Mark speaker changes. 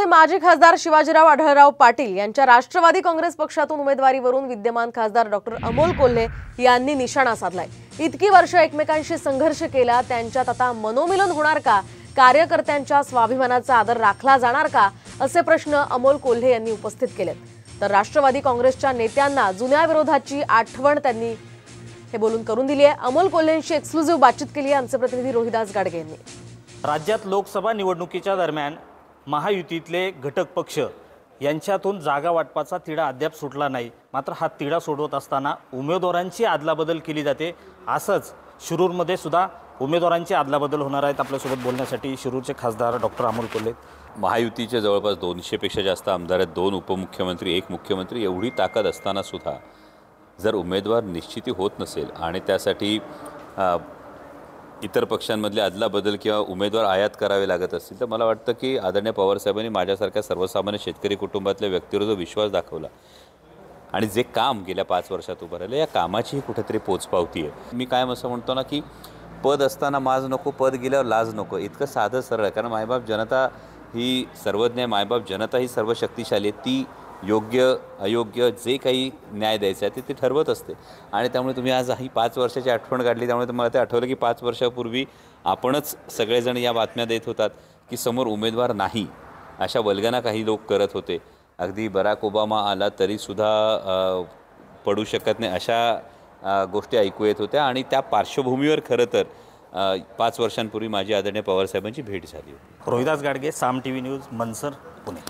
Speaker 1: माजी खासदार शिवाजीराव आढळराव पाटील यांच्या राष्ट्रवादी काँग्रेस पक्षातून उमेदवारीवरून विद्यमान खासदार डॉक्टर अमोल कोल्हे यांनी निशाणा साधलाय। इतकी वर्ष एकमेकांशी संघर्ष केला, त्यांच्यात आता मनोमिलन होणार का? कार्यकर्त्यांच्या स्वाभिमानाचा आदर राखला जाणार का? असे प्रश्न अमोल कोल्हे यांनी उपस्थित केलेत। तर राष्ट्रवादी काँग्रेसच्या नेत्यांना जुन्या विरोधाची आठवण त्यांनी हे बोलून करून दिली आहे। अमोल कोल्हेंशी एक्सक्लुझिव्ह बातचीत केली आहे आमचे प्रतिनिधी रोहिदास गाडगे यांनी।
Speaker 2: राज्यात लोकसभा निवडणुकीच्या दरम्यान महायुतीतले घटक पक्ष यांच्यातून जागा वाटपाचा तिढा अद्याप सुटला नाही। मात्र हा तिढा सोडवत असताना उमेदवारांची अदलाबदल केली जाते। असंच शिरूरमध्ये सुद्धा उमेदवारांची अदलाबदल होणार आहेत। आपल्यासोबत बोलण्यासाठी शिरूरचे खासदार डॉक्टर अमोल कोल्हे।
Speaker 3: महायुतीचे जवळपास 200 पेक्षा जास्त आमदार आहेत, 2 उपमुख्यमंत्री, 1 मुख्यमंत्री, एवढी ताकद असताना सुद्धा जर उमेदवार निश्चिती होत नसेल आणि त्यासाठी इतर पक्षांमधले अदलाबदल किंवा उमेदवार आयात करावे लागत असतील तर मला वाटतं की आदरणीय पवारसाहेबांनी माझ्यासारख्या सर्वसामान्य शेतकरी कुटुंबातल्या व्यक्तीवर जो विश्वास दाखवला आणि जे काम गेल्या 5 वर्षात उभं राहिलं, या कामाची कुठेतरी पोचपावती आहे। मी कायम असं म्हणतो ना की पद असताना माज नको, पद गेल्यावर लाज नको, इतकं साधं सरळ आहे। कारण मायबाप जनता ही सर्वज्ञ आहे, मायबाप जनता ही सर्वशक्तिशाली आहे। ती योग्य अयोग्य जे काही न्याय द्यायचा आहे ते ठरवत असते आणि त्यामुळे तुम्ही आज ही 5 वर्षाची आठवण काढली, त्यामुळे मला ते आठवलं की 5 वर्षापूर्वी आपणच सगळेजण या बातम्या देत होतात की समोर उमेदवार नाही, अशा वल्गना काही लोक करत होते। अगदी बराक ओबामा आला तरीसुद्धा पडू शकत नाही, अशा गोष्टी ऐकू येत होत्या आणि त्या पार्श्वभूमीवर खरं तर 5 वर्षांपूर्वी माझी आदरणीय पवारसाहेबांची भेट झाली होती।
Speaker 2: रोहिदास गाडगे, साम टीव्ही न्यूज, मनसर, पुणे।